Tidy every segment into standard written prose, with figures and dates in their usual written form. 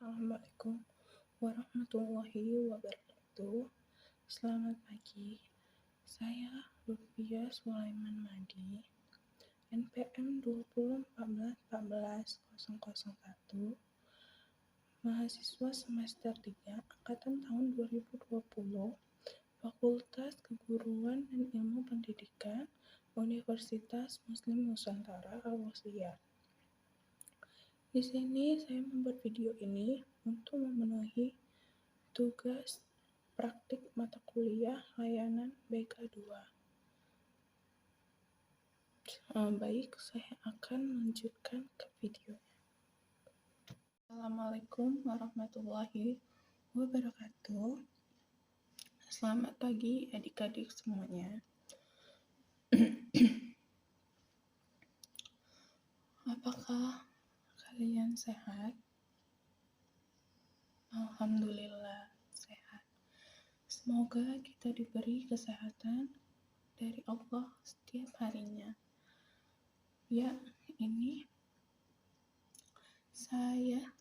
Assalamualaikum warahmatullahi wabarakatuh. Selamat pagi. Saya Lutfia Sulaiman Madi, NPM 2014141001, mahasiswa semester 3 angkatan tahun 2020, Fakultas Keguruan dan Ilmu Pendidikan, Universitas Muslim Nusantara Al-Wasliyah. Di sini saya membuat video ini untuk memenuhi tugas praktik mata kuliah layanan BK2. Baik, saya akan melanjutkan ke videonya. Assalamualaikum warahmatullahi wabarakatuh. Selamat pagi adik-adik semuanya. Apakah kalian sehat? Alhamdulillah sehat. Semoga kita diberi kesehatan dari Allah setiap harinya. Ya, ini saya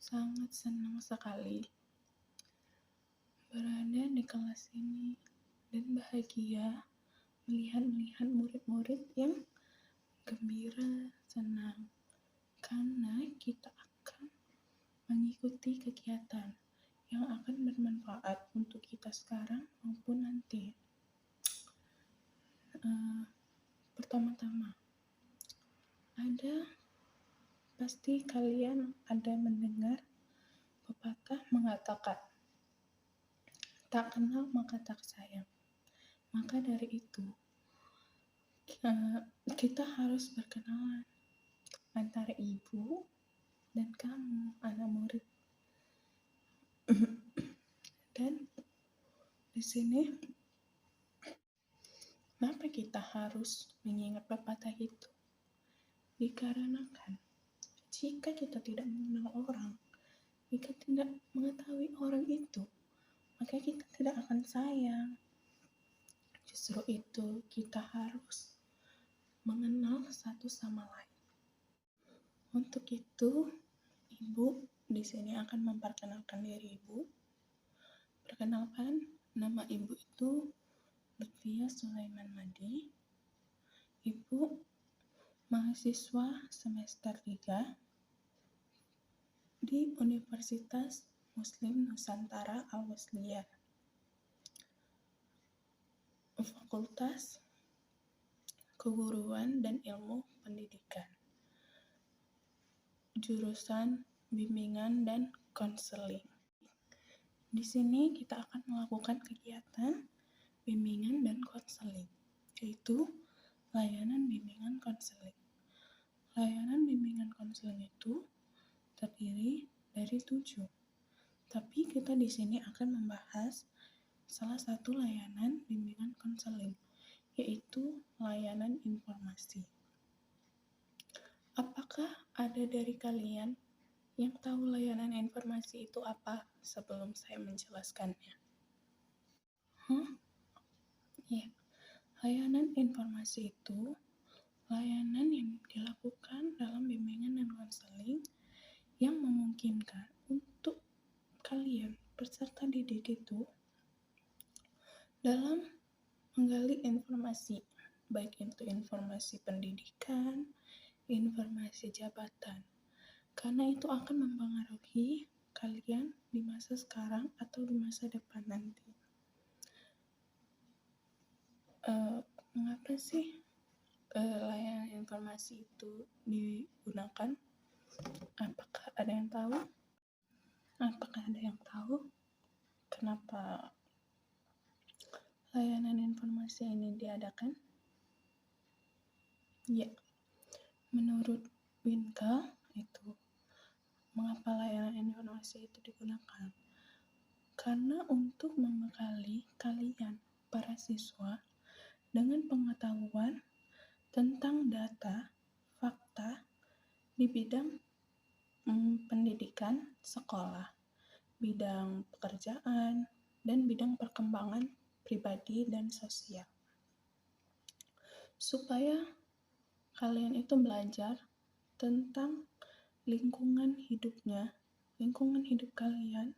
sangat senang sekali berada di kelas ini dan bahagia melihat murid-murid yang gembira, senang, karena kita akan mengikuti kegiatan yang akan bermanfaat untuk kita sekarang maupun nanti. Pertama-tama, pasti kalian ada mendengar pepatah mengatakan, tak kenal maka tak sayang. Maka dari itu, kita harus berkenalan antara ibu dan kamu, anak murid. Dan di sini, kenapa kita harus mengingat pepatah itu? Dikarenakan jika kita tidak mengenal orang, jika tidak mengetahui orang itu, maka kita tidak akan sayang. Justru itu kita harus mengenal satu sama lain. Untuk itu, Ibu di sini akan memperkenalkan diri Ibu. Perkenalkan, nama Ibu itu Lutfia Sulaiman Madi. Ibu mahasiswa semester 3 di Universitas Muslim Nusantara Al-Wasliyah, Fakultas Keguruan dan Ilmu Pendidikan, jurusan bimbingan dan konseling. Di sini kita akan melakukan kegiatan bimbingan dan konseling, yaitu layanan bimbingan konseling. Layanan bimbingan konseling itu terdiri dari 7. Tapi kita di sini akan membahas salah satu layanan bimbingan konseling, yaitu layanan informasi. Apakah ada dari kalian yang tahu layanan informasi itu apa sebelum saya menjelaskannya? Ya, layanan informasi itu layanan yang dilakukan dalam bimbingan dan konseling yang memungkinkan untuk kalian peserta didik itu dalam menggali informasi, baik itu informasi pendidikan, informasi jabatan, karena itu akan mempengaruhi kalian di masa sekarang atau di masa depan nanti. Mengapa sih layanan informasi itu digunakan? Apakah ada yang tahu? Kenapa layanan informasi ini diadakan? Ya, menurut Winka itu, mengapa layanan informasi itu digunakan? Karena untuk membekali kalian, para siswa, dengan pengetahuan tentang data, fakta di bidang pendidikan sekolah, bidang pekerjaan, dan bidang perkembangan pribadi dan sosial. Supaya kalian itu belajar tentang lingkungan hidupnya, lingkungan hidup kalian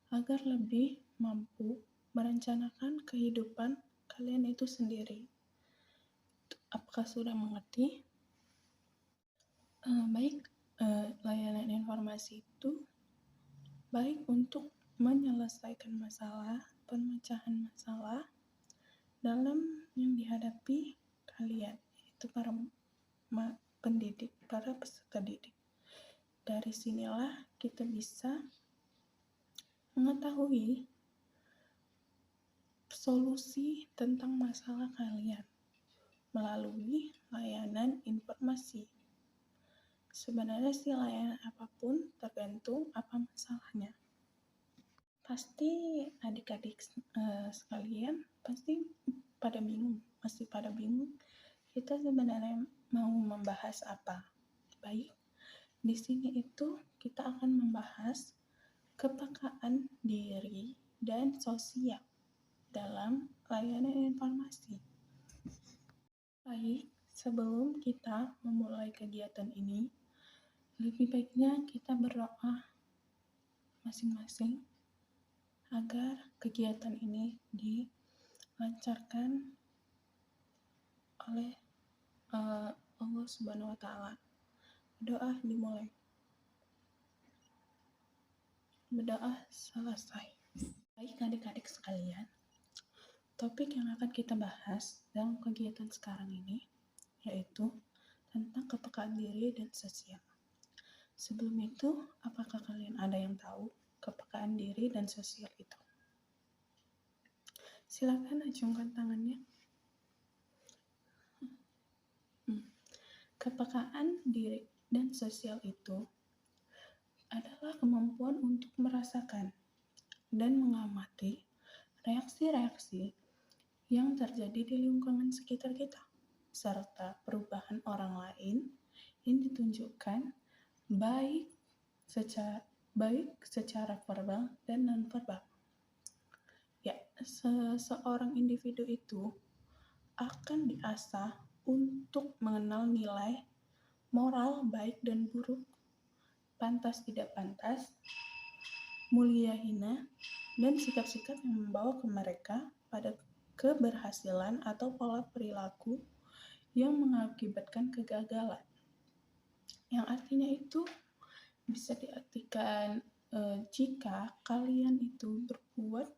agar lebih mampu merencanakan kehidupan kalian itu sendiri. Apakah sudah mengerti? Baik, layanan informasi itu baik untuk menyelesaikan masalah, pemecahan masalah dalam yang dihadapi kalian, yaitu para pendidik, para peserta didik. Dari sinilah kita bisa mengetahui solusi tentang masalah kalian melalui layanan informasi. Sebenarnya sih layanan apapun tergantung apa masalahnya. Pasti adik-adik sekalian pasti masih pada bingung kita sebenarnya mau membahas apa. Baik, di sini itu kita akan membahas kepekaan diri dan sosial dalam layanan informasi. Baik, sebelum kita memulai kegiatan ini, lebih baiknya kita berdoa masing-masing agar kegiatan ini dilancarkan oleh Allah Subhanahu wa Ta'ala. Doa dimulai. Berdoa selesai. Baik adik-adik sekalian, topik yang akan kita bahas dalam kegiatan sekarang ini yaitu tentang kepekaan diri dan sosial. Sebelum itu, apakah kalian ada yang tahu kepekaan diri dan sosial itu? Silakan acungkan tangannya. Kepekaan diri dan sosial itu adalah kemampuan untuk merasakan dan mengamati reaksi-reaksi yang terjadi di lingkungan sekitar kita, serta perubahan orang lain yang ditunjukkan baik secara verbal dan non-verbal. Ya, seseorang individu itu akan diasah untuk mengenal nilai moral baik dan buruk, pantas tidak pantas, mulia hina, dan sikap-sikap yang membawa ke mereka pada keberhasilan atau pola perilaku yang mengakibatkan kegagalan. Yang artinya itu bisa diartikan jika kalian itu berbuat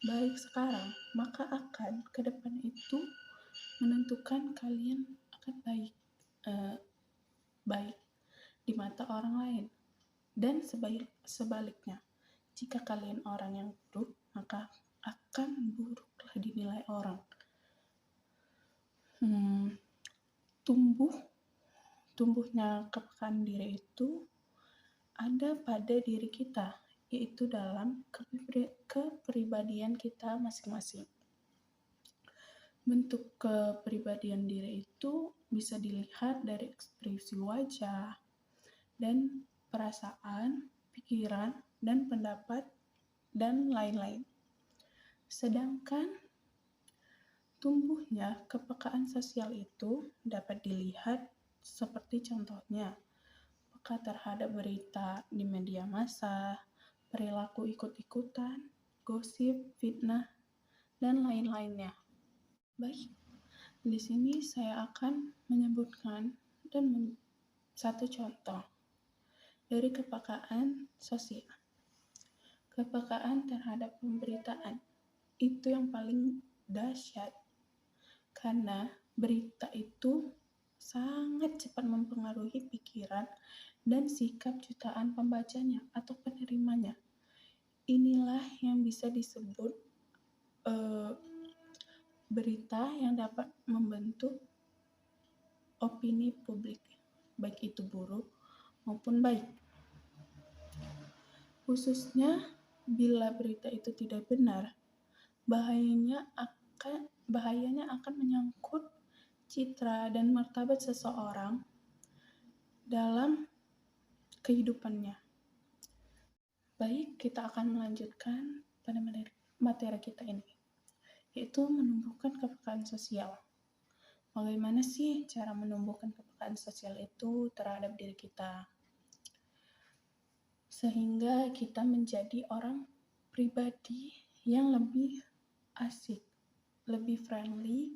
baik sekarang, maka akan ke depan itu menentukan kalian akan baik di mata orang lain. Dan sebaliknya, jika kalian orang yang buruk, maka akan buruklah dinilai orang. Tumbuhnya kepekaan diri itu ada pada diri kita, yaitu dalam kepribadian kita masing-masing. Bentuk kepribadian diri itu bisa dilihat dari ekspresi wajah dan perasaan, pikiran, dan pendapat, dan lain-lain. Sedangkan tumbuhnya kepekaan sosial itu dapat dilihat seperti contohnya peka terhadap berita di media massa, perilaku ikut-ikutan, gosip, fitnah, dan lain-lainnya. Baik, di sini saya akan menyebutkan satu contoh dari kepekaan sosial. Kepekaan terhadap pemberitaan itu yang paling dahsyat karena berita itu sangat cepat mempengaruhi pikiran dan sikap jutaan pembacanya atau penerimanya. Inilah yang bisa disebut berita yang dapat membentuk opini publik, baik itu buruk maupun baik. Khususnya bila berita itu tidak benar, bahayanya akan menyangkut citra dan martabat seseorang dalam kehidupannya. Baik, kita akan melanjutkan pada materi kita ini, yaitu menumbuhkan kepekaan sosial. Bagaimana sih cara menumbuhkan kepekaan sosial itu terhadap diri kita? sehingga kita menjadi orang pribadi yang lebih asik, lebih friendly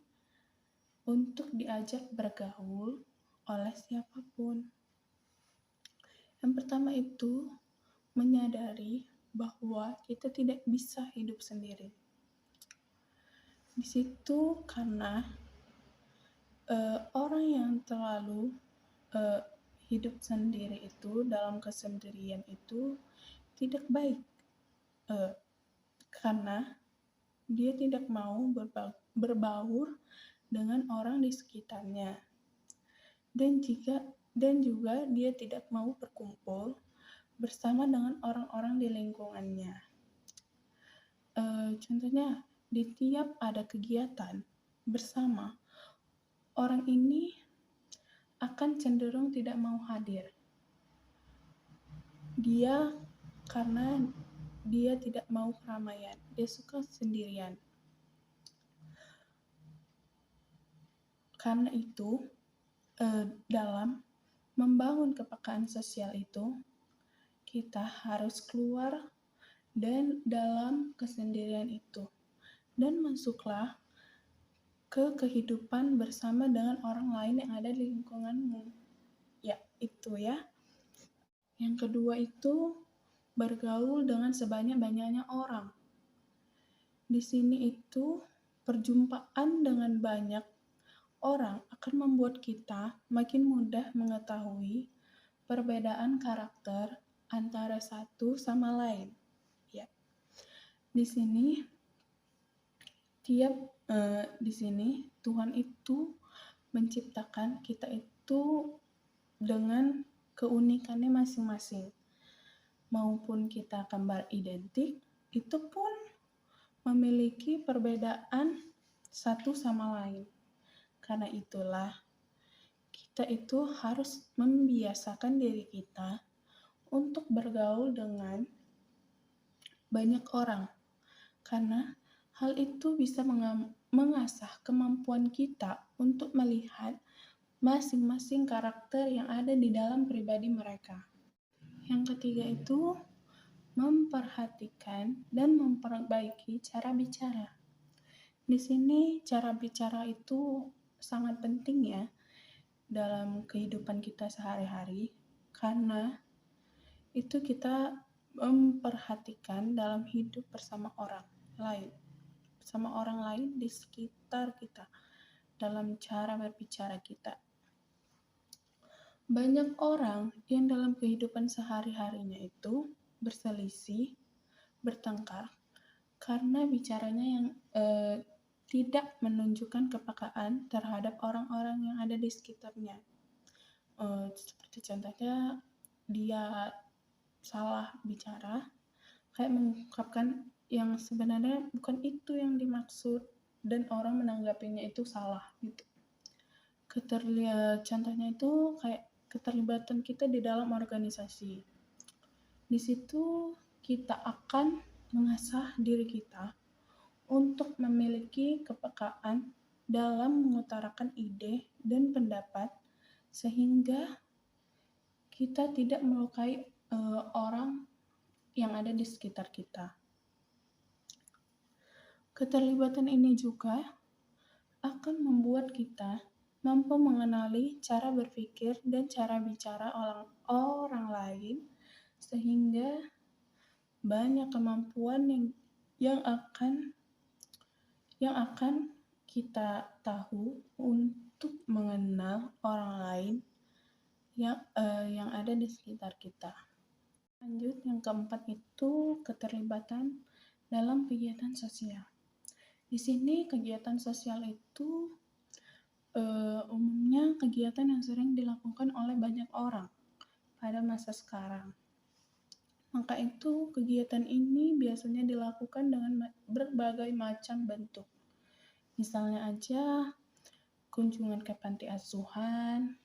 untuk diajak bergaul oleh siapapun. Yang pertama itu menyadari bahwa kita tidak bisa hidup sendiri. Di situ karena orang yang terlalu hidup sendiri itu, dalam kesendirian itu tidak baik, karena dia tidak mau berbaur dengan orang di sekitarnya, dan juga dia tidak mau berkumpul bersama dengan orang-orang di lingkungannya. Contohnya, di tiap ada kegiatan bersama, orang ini akan cenderung tidak mau hadir. Karena dia tidak mau keramaian, dia suka sendirian. Karena itu, dalam membangun kepekaan sosial itu, kita harus keluar dan dalam kesendirian itu, dan masuklah ke kehidupan bersama dengan orang lain yang ada di lingkunganmu. Ya, itu ya. Yang kedua itu bergaul dengan sebanyak-banyaknya orang. Di sini itu perjumpaan dengan banyak orang akan membuat kita makin mudah mengetahui perbedaan karakter antara satu sama lain. Ya. Di sini Tuhan itu menciptakan kita itu dengan keunikannya masing-masing. Maupun kita kembar identik, itu pun memiliki perbedaan satu sama lain. Karena itulah kita itu harus membiasakan diri kita untuk bergaul dengan banyak orang. Karena hal itu bisa mengasah kemampuan kita untuk melihat masing-masing karakter yang ada di dalam pribadi mereka. Yang ketiga itu memperhatikan dan memperbaiki cara bicara. Di sini cara bicara itu sangat penting ya dalam kehidupan kita sehari-hari, karena itu kita memperhatikan dalam hidup bersama orang lain di sekitar kita, dalam cara berbicara kita. Banyak orang yang dalam kehidupan sehari-harinya itu berselisih, bertengkar, karena bicaranya yang tidak menunjukkan kepekaan terhadap orang-orang yang ada di sekitarnya. Seperti contohnya, dia salah bicara, kayak mengungkapkan yang sebenarnya bukan itu yang dimaksud, dan orang menanggapinya itu salah gitu. Contohnya itu kayak keterlibatan kita di dalam organisasi. Di situ kita akan mengasah diri kita untuk memiliki kepekaan dalam mengutarakan ide dan pendapat, sehingga kita tidak melukai orang yang ada di sekitar kita. Keterlibatan ini juga akan membuat kita mampu mengenali cara berpikir dan cara bicara orang lain, sehingga banyak kemampuan yang akan kita tahu untuk mengenal orang lain yang ada di sekitar kita. Lanjut, yang keempat itu keterlibatan dalam kegiatan sosial. Di sini kegiatan sosial itu umumnya kegiatan yang sering dilakukan oleh banyak orang pada masa sekarang. Maka itu kegiatan ini biasanya dilakukan dengan berbagai macam bentuk. Misalnya aja kunjungan ke panti asuhan,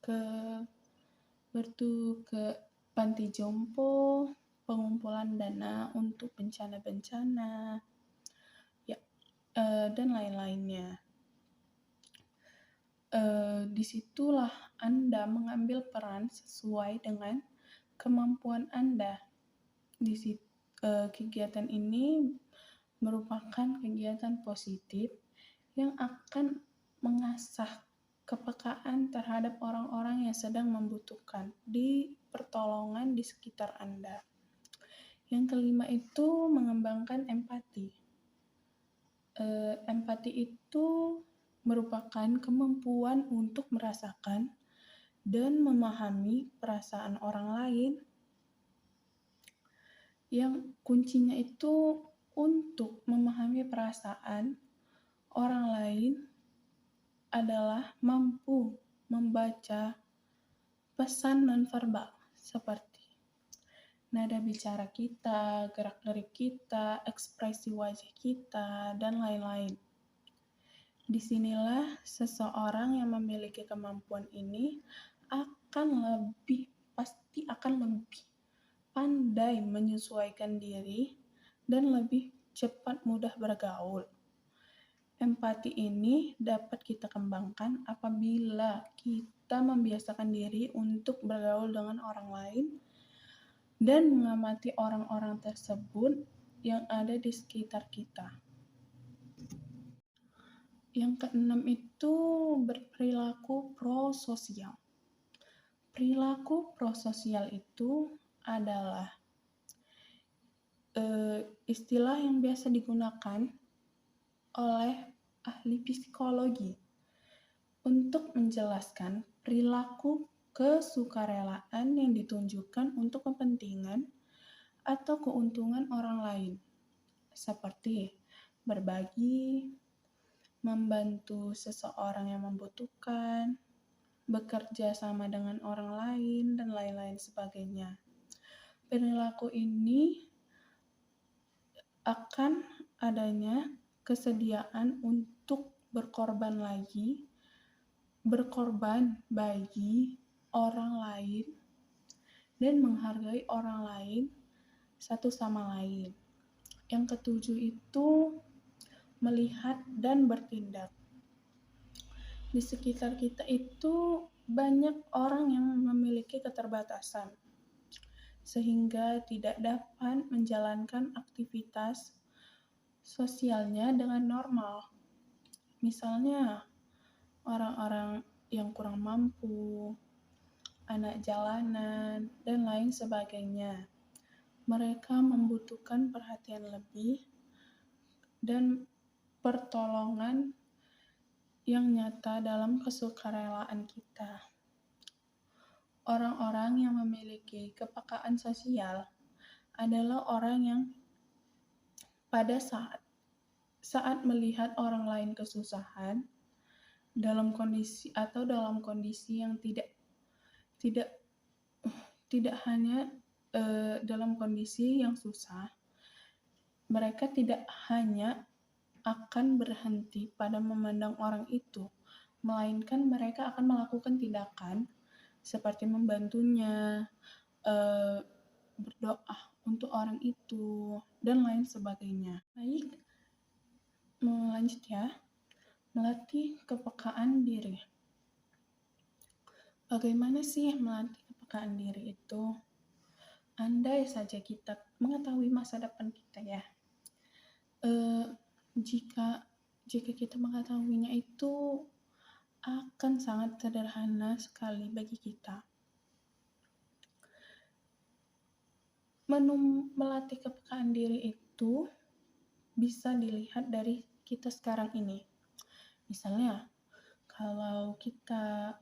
ke panti jompo, pengumpulan dana untuk bencana-bencana, dan lain-lainnya. Disitulah Anda mengambil peran sesuai dengan kemampuan Anda. Kegiatan ini merupakan kegiatan positif yang akan mengasah kepekaan terhadap orang-orang yang sedang membutuhkan di pertolongan di sekitar Anda. Yang kelima itu mengembangkan empati. Empati itu merupakan kemampuan untuk merasakan dan memahami perasaan orang lain, yang kuncinya itu untuk memahami perasaan orang lain adalah mampu membaca pesan nonverbal seperti nada bicara kita, gerak-gerik kita, ekspresi wajah kita, dan lain-lain. Disinilah seseorang yang memiliki kemampuan ini pasti akan lebih pandai menyesuaikan diri dan lebih cepat mudah bergaul. Empati ini dapat kita kembangkan apabila kita membiasakan diri untuk bergaul dengan orang lain dan mengamati orang-orang tersebut yang ada di sekitar kita. Yang keenam itu berperilaku prososial. Perilaku prososial itu adalah istilah yang biasa digunakan oleh ahli psikologi untuk menjelaskan perilaku kesukarelaan yang ditunjukkan untuk kepentingan atau keuntungan orang lain, seperti berbagi, membantu seseorang yang membutuhkan, bekerja sama dengan orang lain, dan lain-lain sebagainya. Perilaku ini akan adanya kesediaan untuk berkorban bagi orang lain dan menghargai orang lain satu sama lain. Yang ketujuh itu melihat dan bertindak. Di sekitar kita itu banyak orang yang memiliki keterbatasan, sehingga tidak dapat menjalankan aktivitas sosialnya dengan normal. Misalnya, orang-orang yang kurang mampu, anak jalanan, dan lain sebagainya. Mereka membutuhkan perhatian lebih dan pertolongan yang nyata dalam kesukarelaan kita. Orang-orang yang memiliki kepekaan sosial adalah orang yang pada saat melihat orang lain kesusahan dalam kondisi yang tidak hanya dalam kondisi yang susah, mereka tidak hanya akan berhenti pada memandang orang itu, melainkan mereka akan melakukan tindakan seperti membantunya, berdoa untuk orang itu, dan lain sebagainya. Baik, lanjut ya. Melatih kepekaan diri. Bagaimana sih melatih kepekaan diri itu? Andai saja kita mengetahui masa depan kita ya. Jika kita mengetahuinya itu akan sangat sederhana sekali bagi kita. Melatih kepekaan diri itu bisa dilihat dari kita sekarang ini. Misalnya, kalau kita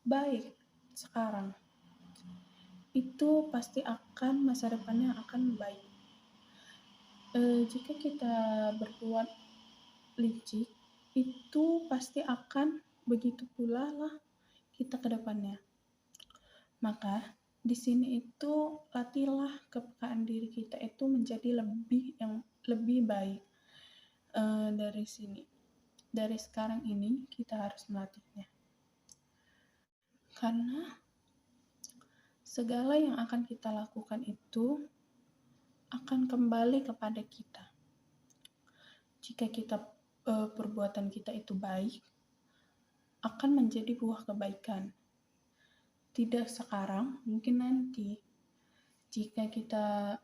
baik sekarang, itu pasti akan masa depannya akan baik. Jika kita berbuat licik, itu pasti akan begitu pula lah kita ke depannya. Maka di sini itu latihlah kepekaan diri kita itu menjadi lebih baik. Dari sekarang ini kita harus melatihnya. Karena segala yang akan kita lakukan itu akan kembali kepada kita. Jika perbuatan kita itu baik, akan menjadi buah kebaikan. Tidak sekarang, mungkin nanti. Jika kita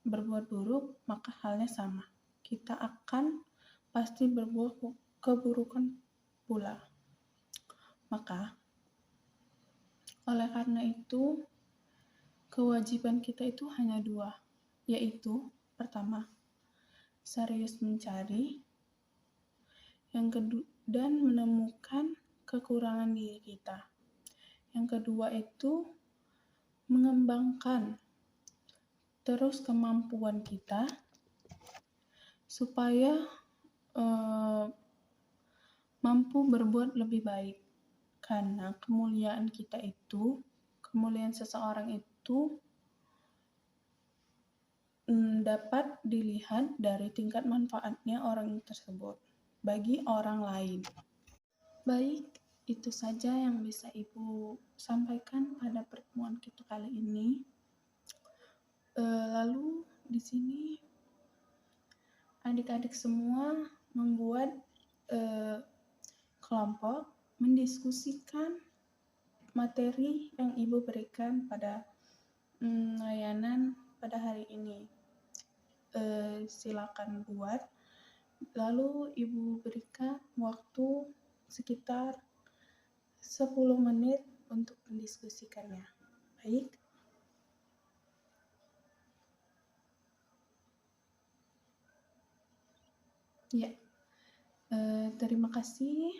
berbuat buruk, maka halnya sama. Kita akan pasti berbuat keburukan pula. Maka, oleh karena itu, kewajiban kita itu hanya dua, yaitu pertama, serius mencari, yang kedua, dan menemukan kekurangan diri kita. Yang kedua itu mengembangkan terus kemampuan kita supaya mampu berbuat lebih baik. Karena kemuliaan seseorang itu dapat dilihat dari tingkat manfaatnya orang tersebut bagi orang lain. Baik, itu saja yang bisa Ibu sampaikan pada pertemuan kita kali ini. Lalu di sini adik-adik semua membuat kelompok mendiskusikan materi yang Ibu berikan pada layanan pada hari ini. Silakan buat, lalu Ibu berikan waktu sekitar 10 menit untuk mendiskusikannya. Baik. Ya, terima kasih.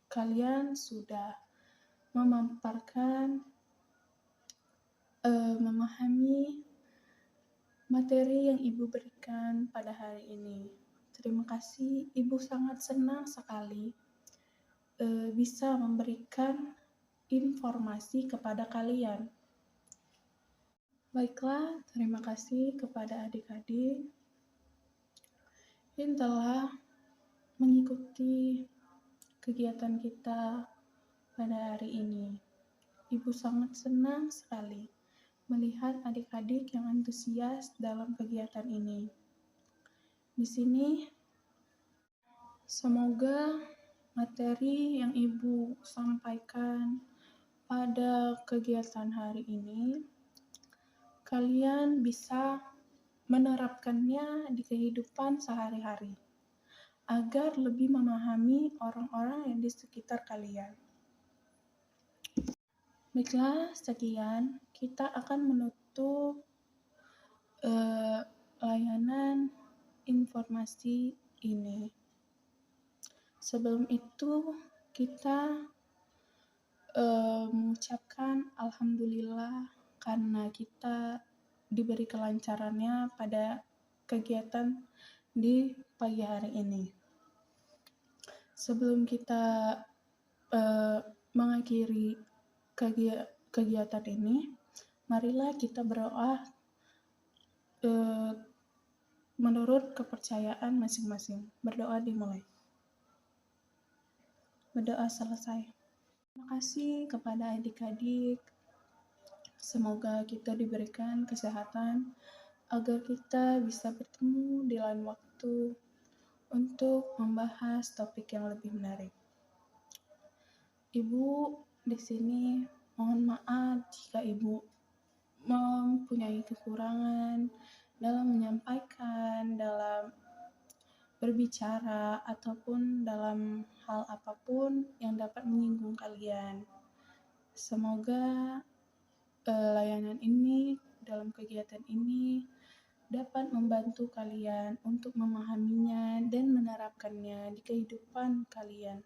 Kalian sudah memaparkan, memahami materi yang Ibu berikan pada hari ini. Terima kasih, Ibu sangat senang sekali bisa memberikan informasi kepada kalian. Baiklah, terima kasih kepada adik-adik yang telah mengikuti kegiatan kita pada hari ini. Ibu sangat senang sekali melihat adik-adik yang antusias dalam kegiatan ini. Di sini, semoga materi yang Ibu sampaikan pada kegiatan hari ini, kalian bisa menerapkannya di kehidupan sehari-hari, agar lebih memahami orang-orang yang di sekitar kalian. Baiklah, sekian. Kita akan menutup layanan informasi ini. Sebelum itu, kita mengucapkan alhamdulillah karena kita diberi kelancarannya pada kegiatan di pagi hari ini. Sebelum kita mengakhiri kegiatan ini, marilah kita berdoa menurut kepercayaan masing-masing. Berdoa dimulai. Berdoa selesai. Terima kasih kepada adik-adik. Semoga kita diberikan kesehatan agar kita bisa bertemu di lain waktu untuk membahas topik yang lebih menarik. Ibu di sini mohon maaf jika Ibu mempunyai kekurangan dalam menyampaikan, dalam berbicara, ataupun dalam hal apapun yang dapat menyinggung kalian. Semoga layanan ini, dalam kegiatan ini, dapat membantu kalian untuk memahaminya dan menerapkannya di kehidupan kalian.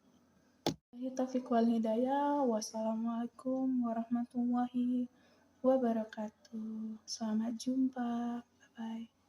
Taufiq wal hidayah. Wassalamualaikum warahmatullahi wabarakatuh. Selamat jumpa. Bye-bye.